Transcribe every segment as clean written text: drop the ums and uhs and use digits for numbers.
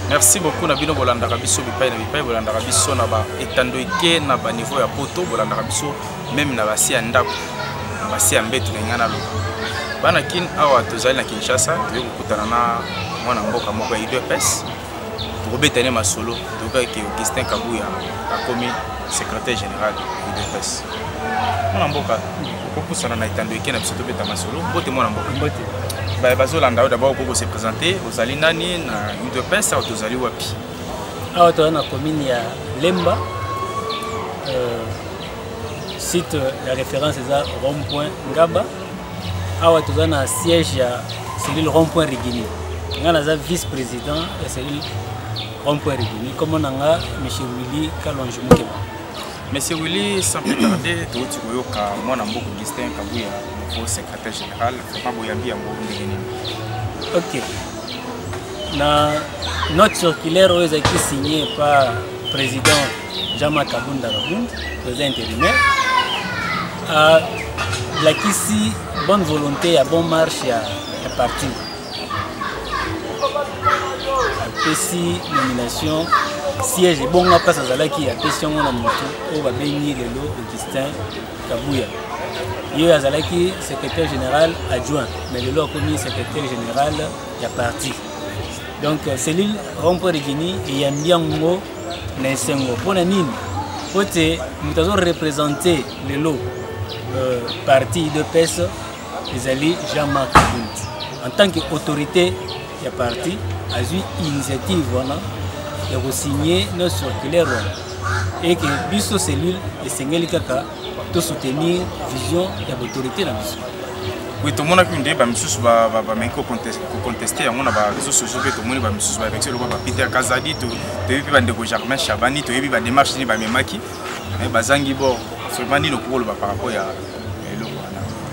Merci beaucoup Nabino Bolanda Rabiso Bipai na Bipai Bolanda Rabiso na ba etando ike na ba niveau ya poto Bolanda Rabiso même na basi ya ndako na basi ya mbetu ngana lo bana kin awa tozali na Kinshasa tuwe kukutana na mwana mboka moko ya UDPS pour betane masolo donc ke Augustin Kabuya akomi secrétaire général de UDPS mwana mboka kokupusana na etando ike na biso to beta masolo bote mwana mboka bote bazolanda d'abord pour se présenter aux alinani na UDPS au tozali wapi awa to na commune ya Lemba site la référence est à rond-point Ngaba awa to na siège ya cellule rond-point Rigini ngana za vice-président ya cellule rond-point Rigini comme nanga monsieur Willy Kalonji Mukeba. Monsieur Willy, sans plus tarder, tu as moi Augustin Kabuya, nouveau secrétaire général, ok. La note circulaire qui signée par le président Jean-Marc Kabunda Rabund, président intérimaire, a la ici bonne volonté, à bonne marche à partir. Ici, nomination. Siège bon à place à la qui a question on a moto on va bénir le lot Augustin Kabuya. Il y a Zalaki secrétaire général adjoint mais le lot commis secrétaire général il a parti. Donc cellule rond-point de Guinée et Yambiango Nensengo pour la nine. Côté nous avons représenté le lot parti de PES les alliés Jean-Marc Kabunda. En tant qu'autorité il y a parti a eu initiative voilà. Et vous signez nos circulaires et que biso cellule et sengeli kaka to soutenir vision et autorité dans biso. Oui, tout le monde a qu'une idée, monsieur va contester, on a ba réseaux sociaux, tout le monde va monsieur va avec le papa Peter Kazadi, tu es vu de Germain Chabani, tu es vu des marches ni ba Memaki, mais bazangi bo, seulement ni le rôle par rapport à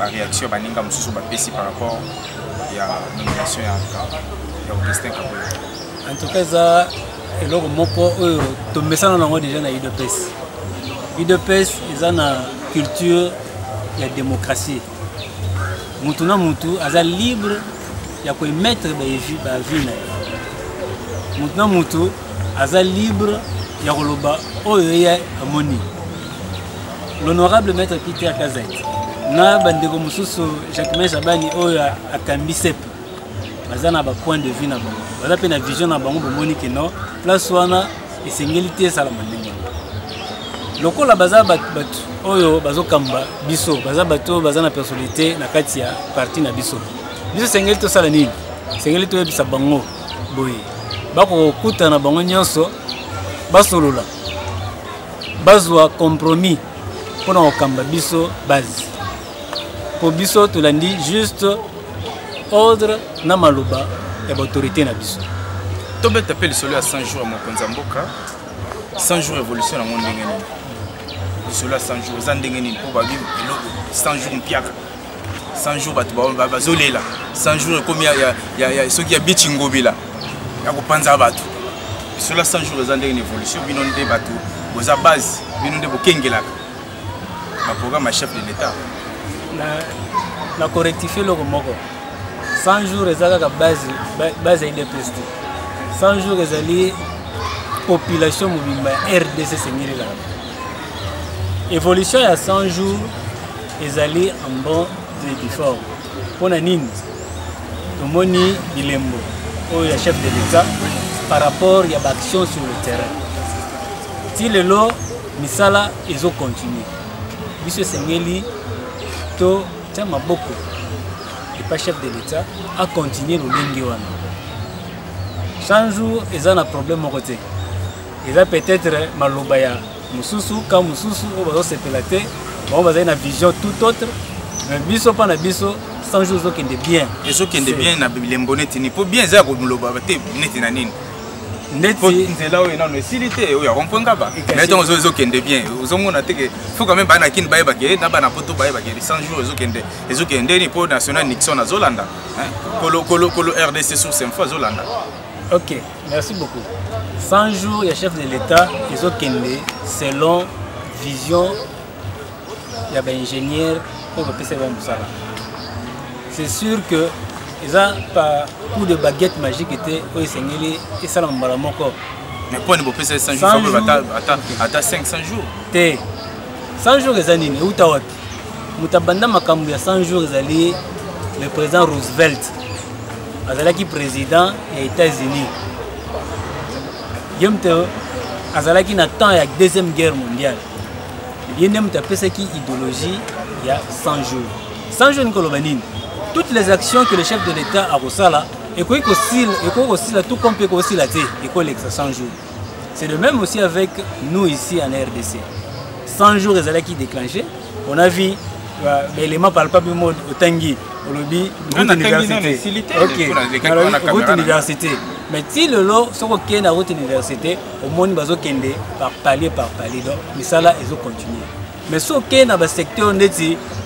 la réaction baninga monsieur va péci par rapport à la nomination à Augustin Kabuya. En tout cas ça et là, on déjà dans l'UDPS. L'UDPS, ils ont une culture de démocratie. Mutuna mutu, ils sont libres, ils peuvent mettre la vie. Mutuna mutu, ils sont libres, ils peuvent mettre harmonie. L'honorable maître Peter Kazadi, na bandeko mususu Jacques Chabani oya akambi sep. Bazana ba point de vue na bango. Baza pe na vision na bango bomoni ke non place wana esengeli sala mandenge. Lokola baza batu oyo bazokamba biso, baza bato baza na personnalité na kati ya parti na biso. Biso sengeli to sala nini? Sengeli to yebisa bango boye. Bako kuta na bango nyonso basolola. Bazwa compromis pona okamba biso base. Pour biso tulandi juste ordre na maluba et l'autorité na biso. Tobe tapé le solo à 100 jours à Mokonza Mboka. 100 jours évolution dans mon ndengeni. Le solo à 100 jours zandengeni pour ba vivre 100 jours mpiaka. 100 jours batu ba zolela. 100 jours comme il y a ceux qui habitent Ngobila. Ya ko panza batu. Le solo à 100 jours zandengeni évolution binonde batu. Boza base binonde bokengelaka. Le programme chef de l'état. Na correctifier le moko. 100 jours les aga base à IDPS. 100 jours les alliés population mobile RDC sengeli là. Évolution à 100 jours les alliés en bon de forme. Pour la nine. Tomoni Bilembo. Oh le chef de l'État par rapport à l'action sur le terrain. Si le lot misala ils ont continué. Monsieur sengeli to tama beaucoup. Le chef de l'État a continué le lingue. 100 jours, ils ont un problème au côté. Ils ont peut-être malobaya mususu, quand mususu, on va se pélater, on va avoir une vision tout autre. Mais biso pas na biso, 100 jours ils ont bien. Ils ont bien na bilembonet ni pour bien ça comme lobabate neti na nini. Neti là où il y a une facilité, où il y a un point là-bas. Mais donc ils ont bien. Ils ont montré que faut quand même pas na kin baye baké, na ba na poto baye baké. 100 jours ils ont ni pour national Nixon à Zolanda. Kolo RDC sur 5 fois Zolanda. Ok, merci beaucoup. 100 jours, il y a chef de l'État, ils ont kende selon vision, il y a des ingénieurs pour le PCB Moussala. C'est sûr que ça par coup de baguette magique était au Sengeli et ça l'emballage encore. Mais pour nous passer 100 jours, à 500 jours. 100 jours les années où t'as Mutabanda makambu ya 100 jours allé le président Roosevelt azalaki président des États-Unis. Yemte azalaki na temps ya deuxième guerre mondiale. Yenem tapesa ki idéologie il y a 100 jours. 100 jours nikolobanini. Toutes les actions que le chef de l'État a reçues et quoi aussi là tout comme peut aussi là et quoi les 100 jours. C'est le même aussi avec nous ici en RDC. 100 jours les qui déclenché. On a vu l'élément par le papier mode au Tanguy, au lobby, route université. Ok, route université. Mais si le lot, ce qu'on a route université, au monde bazo kende par palier. Mais ça là, ils ont continué. Mais ce qu'on a dans le secteur de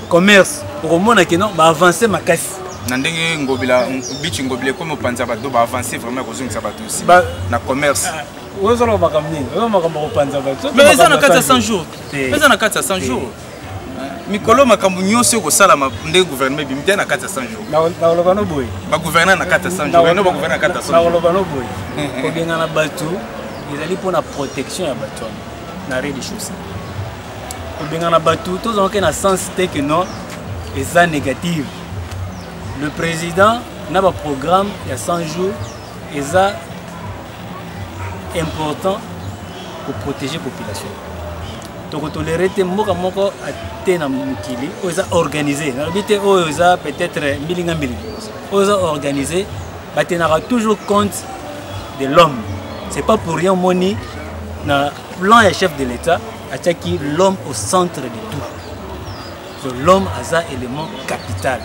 commerce, pour le monde qui non, va avancer ma casse. Nandenge ngobila bichi ngobile comme panza ba do ba avancer vraiment ko zungisa ba aussi na commerce. Ozo lo makamni, ozo makambo panza ba. Mais ça na 400 jours. Mais ça na 400 jours. Mikolo makambo nyonso ko sala ma ndé gouvernement bi mtena 400 jours. Na lobano boy. Ba gouvernement na 400 jours. No ba gouvernement na 400 jours. Na lobano boy. Ko benga na batu, ezali pour la protection ya batu. Na ré des choses. Ko benga na batu, tous on que na sens té que non, et ça négative. Le président n'a pas de programme il y a 100 jours et ça important pour protéger la population. Donc tolérer tes mots comme moi à tenir mukili, ils ont organisé. N'habitez ils ont peut-être millinga. Ils ont organisé, mais tenir toujours compte de l'homme. C'est pas pour rien moni dans le plan et chef de l'État à qui l'homme au centre de tout. Donc l'homme a un élément capital.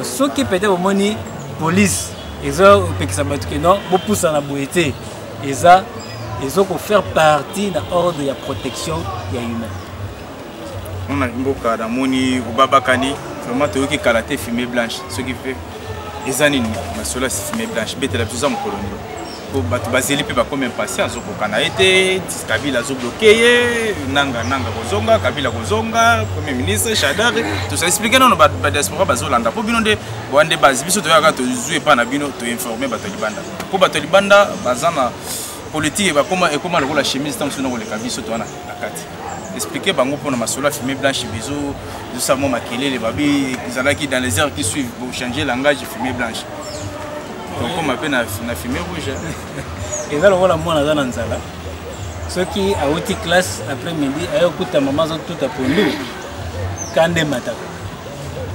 Ceux qui peut-être au moni police, ils ont beaucoup de la beauté, ils ont faire partie de l'ordre de la protection des humains. On a beaucoup de moni ou babakani, vraiment tu as kalaté fumée blanche, ce qui fait les années, mais cela c'est fumée blanche, bête la plus en colonie. Pour battre basili peut pas comme impatient, zo kokana été, Kabila zo bloqué, nanga kozonga, Kabila kozonga, premier ministre Chadari, tout ça expliquer non ba diaspora bazolanda pour binonde boande base biso to yaka to jouer pas na bino to informer bato libanda. Pour bato libanda bazana politique ba comment et comment la chemise tant sinon le kabiso to na kati. Expliquer bango pour na masolo fumée blanche biso, nous savons makele les babi qui dans les heures qui suivent pour changer langage fumée blanche. Donc on m'appelle na fumée rouge. Et là on a moi dans nzala. Ceux qui a outi classe après-midi ayo kuta maman zo tout à pondu. Kande mata.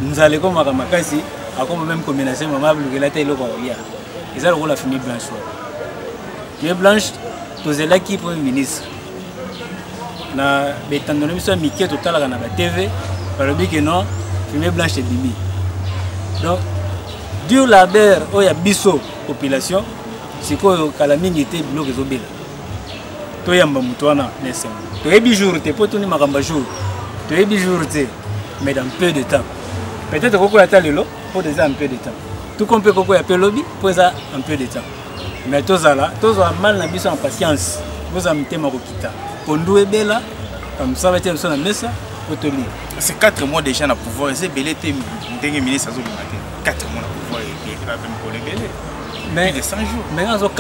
Nzale ko makamasi akoma même combinaison maman bulukela te loko ya. Et là on la fumée blanche. Fumée blanche tozela qui premier ministre. Na betandone biso mike total na ba TV par le que non fumée blanche est bimi. Donc Dieu labeur où il y a biso population, c'est quoi la mingi était bloc les obéla. Toi yamba mutuana nesen. Toi ebi jour te pour tourner makamba jour. Toi ebi jour te mais dans peu de temps. Peut-être qu'on peut attendre le pour déjà un peu de temps. Tout comme peut qu'on peut appeler lobby pour ça un peu de temps. Mais tous là, tous ont mal na biso en patience. Vous avez mis ma kokita. Pondu ebela comme ça va être sur la messe pour te lire. C'est 4 mois déjà na pouvoir, c'est belé te dernier ministre azo matin. 4 mois. Mais de 100 jours.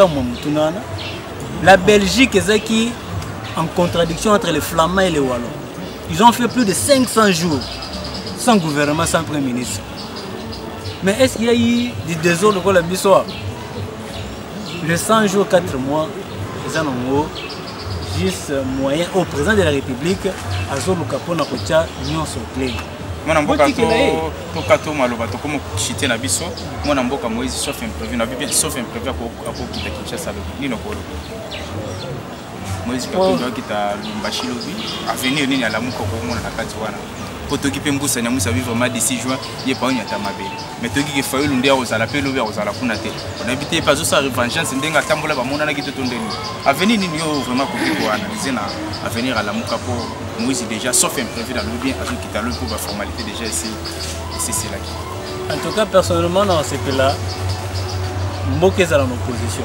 La Belgique est qui en contradiction entre les Flamands et les Wallons. Ils ont fait plus de 500 jours sans gouvernement, sans premier ministre. Mais est-ce qu'il y a eu des désordres pour la Bissoa? Les 100 jours, 4 mois, ils ont juste moyen au président de la République à Zolukapo na Kocha Union Socle. Mon amboka to kato maloba to comme chité na biso mon amboka Moïse sauf imprévu na bien sauf imprévu à kita Kinshasa ni no kolo Moïse kato kita Lumbashi lobi avenir ni ala muko ko mona na kati wana poto ki pe mbusa nyamusa vivre ma d'ici juin ye pa onyata mabele mais to ki ke fayo lunde ya ozala pe lobi ozala kuna te on habite pas zo revanche ndenga tambola ba mona na ki to ndeni avenir ni yo vraiment ko ko wana zena avenir ala muka po Moïse déjà sauf imprévu dans le bien à qui t'a le pour la formalité déjà ici c'est là. En tout cas personnellement dans ce pays là moqué dans l'opposition.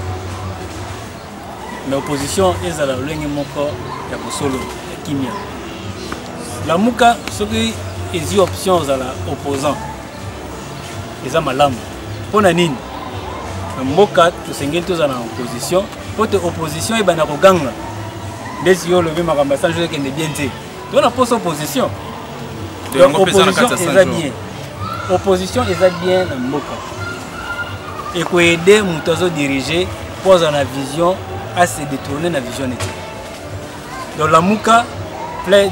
Mais l'opposition est à la langue moko ya solo kimia. La muka ce qui est option à la opposant. Ils ont malam. Pona nini mboka tosengeli toza na opposition po te opposition ebana koganga ndesi yo lobi makambo sanjo ekende bien te to na posa opposition donc opposition eza bien na mboka ekoyede moto azodirige po aza na vision ase détourner na vision nete donc lamuka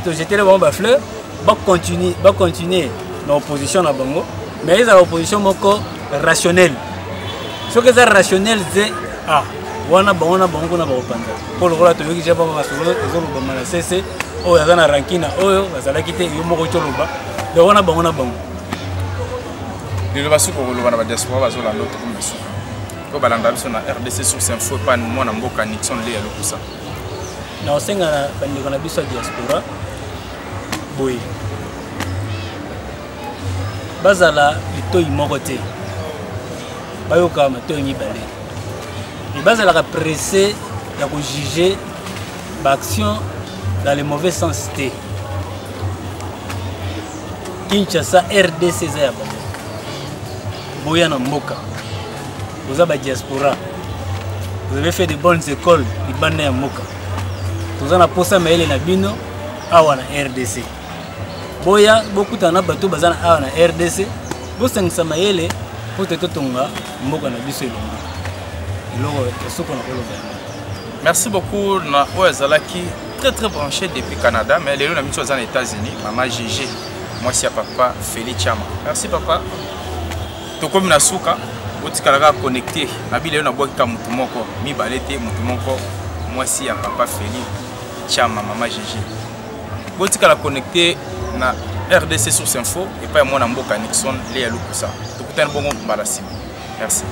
tojetele bango bafleur bacontinue na opposition na bango mais ezala opposition moko rationnelle soki eza rationnel ze wana bango na bango kuna bakopanza mpo lokola toyoki ja bango basolo ezolobama na sese oyo aza na rankina oyo bazalaki te yo moko toloba donc wana bango na bango lelo basuka koloba na badiaspora bazolanda otokomi basuka po balanda biso na RDC Source Info epa mwana mboka Nixon le ya lokusa na osenga na bandeko na biso ya diaspora boye bazala litoi moko te bayoka matoi mibale et bazalaka pressé ya kojuge baaction dans le mauvais sens te Kinshasa RDC eza ya bango boya na mboka boza badiaspora vous avez fait de bonnes écoles libanda ya mboka toza na posa mayele na bino awa na RDC boya bokutana na bato baza na awa na RDC bosangisa mayele po te totonga mboka na biso elongo eloko esoko na koloba. Merci beaucoup na oyo azalaki très branché depuis Canada mais lelo na miso aza na États-Unis maman Gégé mwasi ya papa Félix Chama. Merci papa tokomi na suka otikalaka connecté na bilelo na bwaka mutu moko mibale te mutu moko mwasi ya papa Félix Chama maman Gégé botikala connecté na RDC Source Info et pas mwana mboka Nixon le ya lukusa tokutana bongo mbala sima. Merci.